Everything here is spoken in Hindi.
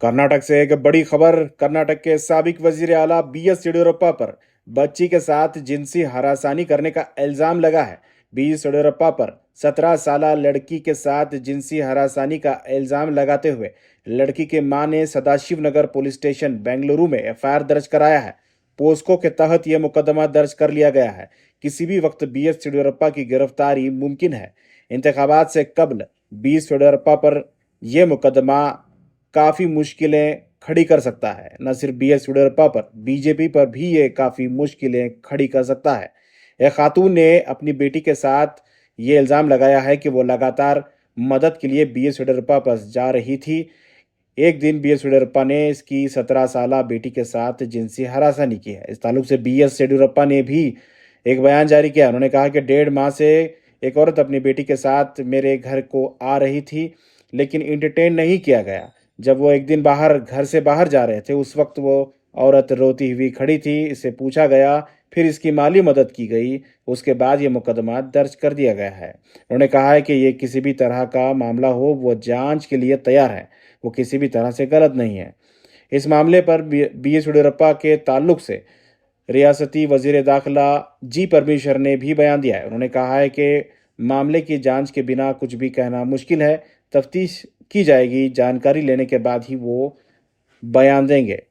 कर्नाटक से एक बड़ी खबर। कर्नाटक के साबिक वजीर आला बीएस येडियुरप्पा पर बच्ची के साथ जिनसी हरासानी करने का इल्जाम लगा है। बीएस येडियुरप्पा पर 17 साल लड़की के साथ जिनसी हरासानी का इल्जाम लगाते हुए लड़की के मां ने सदाशिवनगर पुलिस स्टेशन बेंगलुरु में एफआईआर दर्ज कराया है। पोस्को के तहत यह मुकदमा दर्ज कर लिया गया है। किसी भी वक्त बीएस येडियुरप्पा की गिरफ्तारी मुमकिन है। इंतखाबात से कबल बीएस येडियुरप्पा पर यह मुकदमा काफी मुश्किलें खड़ी कर सकता है। न सिर्फ बीएस येडियुरप्पा पर, बीजेपी पर भी ये काफी मुश्किलें खड़ी कर सकता है। एक खातून ने अपनी बेटी के साथ ये इल्जाम लगाया है कि वो लगातार मदद के लिए बीएस येडियुरप्पा पास जा रही थी। एक दिन बीएस येडियुरप्पा ने इसकी 17 साल बेटी के साथ जिनसी हरासानी की है। इस ताल्लुक से बीएस येडियुरप्पा ने भी एक बयान जारी किया। उन्होंने कहा कि 1.5 माह से एक औरत अपनी बेटी के साथ मेरे घर को आ रही थी, लेकिन इंटरटेन नहीं किया गया। जब वो एक दिन घर से बाहर जा रहे थे, उस वक्त वो औरत रोती हुई खड़ी थी। इसे पूछा गया, फिर इसकी माली मदद की गई। उसके बाद ये मुकदमा दर्ज कर दिया गया है। उन्होंने कहा है कि ये किसी भी तरह का मामला हो, वो जांच के लिए तैयार है। वो किसी भी तरह से गलत नहीं है। इस मामले पर बीएस येडियुरप्पा के ताल्लुक से रियासती वजीर दाखिला जी परमेश्वर ने भी बयान दिया है। उन्होंने कहा है कि मामले की जांच के बिना कुछ भी कहना मुश्किल है। तफ्तीश की जाएगी, जानकारी लेने के बाद ही वो बयान देंगे।